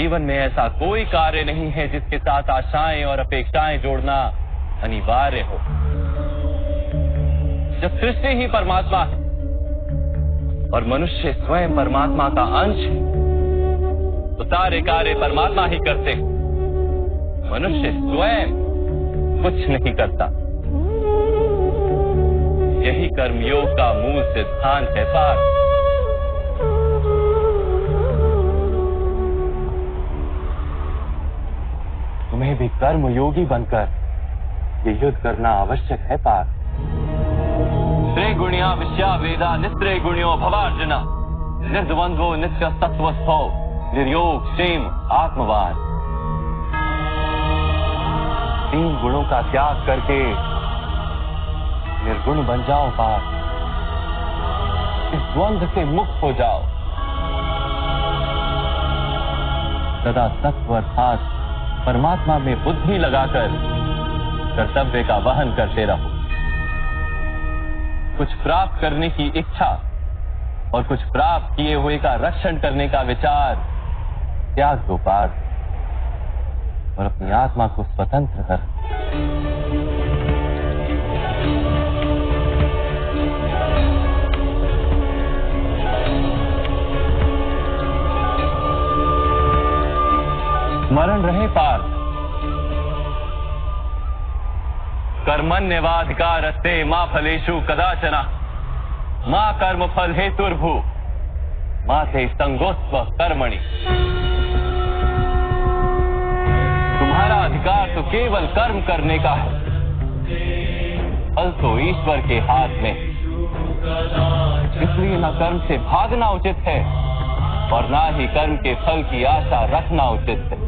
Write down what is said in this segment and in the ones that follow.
जीवन में ऐसा कोई कार्य नहीं है जिसके साथ आशाएं और अपेक्षाएं जोड़ना अनिवार्य हो। जब सृष्टि ही परमात्मा है और मनुष्य स्वयं परमात्मा का अंश है, तो सारे कार्य परमात्मा ही करते हैं। मनुष्य स्वयं कुछ नहीं करता। यही कर्मयोग का मूल सिद्धांत है पार्थ। तुम्हें भी कर्मयोगी बनकर ये युद्ध करना आवश्यक है पार्थ। त्रिगुणिया विश्या वेदा निस्त्रिगुण्यो भवार्जुना निर्द्वंद्वो नित्य सत्वस्थो निर्योग क्षेम आत्मवान। 3 गुणों का त्याग करके निर्गुण बन जाओ पार्थ। इस द्वंद्व से मुक्त हो जाओ। सदा सत्व अर्थात परमात्मा में बुद्धि लगाकर कर्तव्य का वहन करते रहो। कुछ प्राप्त करने की इच्छा और कुछ प्राप्त किए हुए का रक्षण करने का विचार त्याग दो पार्थ और अपनी आत्मा को स्वतंत्र कर। स्मरण रहे पार्थ, कर्मण्यवाधिकारस्ते मा फलेषु कदाचन मा कर्म फल हेतुर्भू मा ते संगोस्त्व कर्मणि। तुम्हारा अधिकार तो केवल कर्म करने का है, फल तो ईश्वर के हाथ में। इसलिए न कर्म से भागना उचित है और ना ही कर्म के फल की आशा रखना उचित है।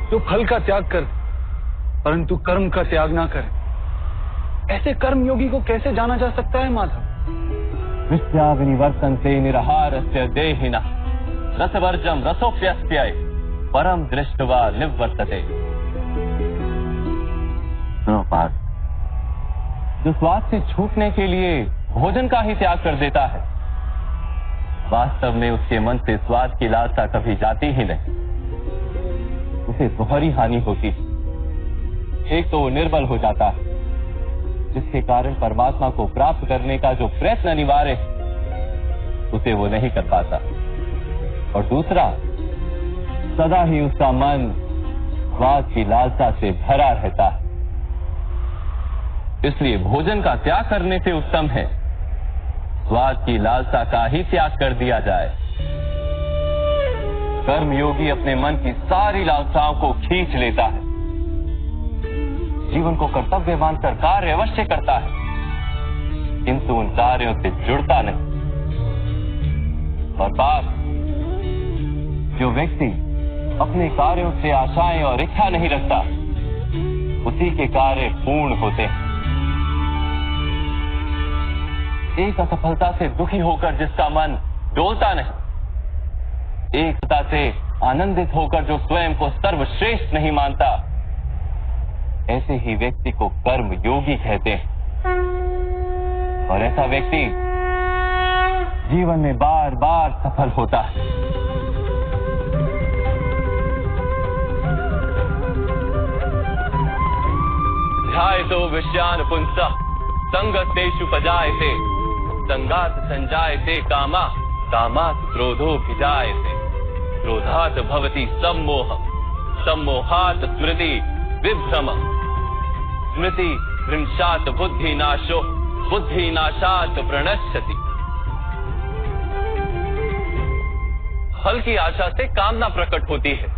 जो फल का त्याग कर परंतु कर्म का त्याग ना करे, ऐसे कर्मयोगी को कैसे जाना जा सकता है माधव? विद्या विनिवर्तन्ते निरहारस्य देहिनः रसवर्जम रसोप्यस्त्यय परम दृष्ट्वा निवर्तते। सुनो पार्थ, जो स्वाद से छूटने के लिए भोजन का ही त्याग कर देता है, वास्तव में उसके मन से स्वाद की लालसा कभी जाती ही नहीं। उसे दोहरी हानि होती है। एक तो वो निर्बल हो जाता है, जिसके कारण परमात्मा को प्राप्त करने का जो प्रयत्न अनिवार्य है उसे वो नहीं कर पाता। और दूसरा, सदा ही उसका मन स्वाद की लालसा से भरा रहता है। इसलिए भोजन का त्याग करने से उत्तम है स्वाद की लालसा का ही त्याग कर दिया जाए। कर्मयोगी अपने मन की सारी लालसाओं को खींच लेता है, जीवन को कर्तव्य मानकर कार्य अवश्य करता है, किंतु उन कार्यों से जुड़ता नहीं। और पाप, जो व्यक्ति अपने कार्यों से आशाएं और इच्छा नहीं रखता, उसी के कार्य पूर्ण होते हैं। एक असफलता से दुखी होकर जिसका मन डोलता नहीं, एक सत्ता से आनंदित होकर जो स्वयं को सर्वश्रेष्ठ नहीं मानता, ऐसे ही व्यक्ति को कर्म योगी कहते हैं। और ऐसा व्यक्ति जीवन में बार बार सफल होता है। ध्यायतो विषयान पुंसः संगस्तेषु पजायते संगात संजायते कामा कामात् क्रोधोऽभिजायते क्रोधात् भवति सम्मोह सम्मोहात् स्मृति विभ्रम स्मृति भ्रंशात् बुद्धिनाशो बुद्धिनाशात् प्रणश्यति। फल की आशा से कामना प्रकट होती है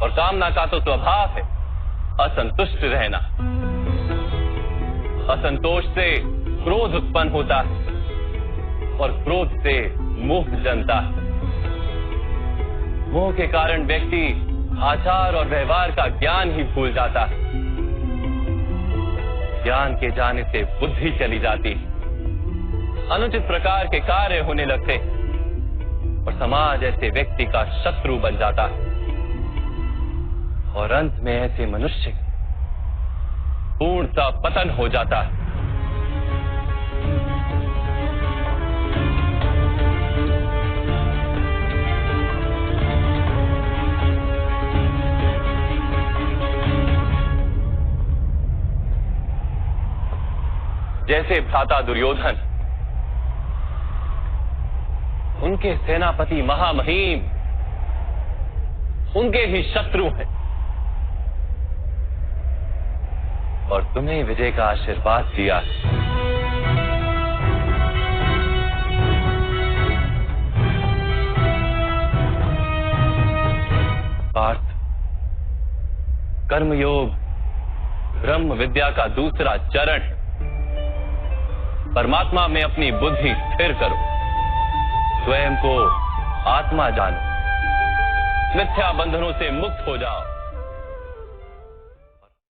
और कामना का तो स्वभाव है असंतुष्ट रहना। असंतोष से क्रोध उत्पन्न होता है और क्रोध से मोह जन्मता है। मोह के कारण व्यक्ति आचार और व्यवहार का ज्ञान ही भूल जाता है। ज्ञान के जाने से बुद्धि चली जाती है, अनुचित प्रकार के कार्य होने लगते और समाज ऐसे व्यक्ति का शत्रु बन जाता है। और अंत में ऐसे मनुष्य पूर्णतः पतन हो जाता है। जैसे भ्राता दुर्योधन, उनके सेनापति महामहिम उनके ही शत्रु हैं, और तुम्हें विजय का आशीर्वाद दिया है। पार्थ, कर्मयोग ब्रह्म विद्या का दूसरा चरण, परमात्मा में अपनी बुद्धि स्थिर करो, स्वयं को आत्मा जानो, मिथ्या बंधनों से मुक्त हो जाओ।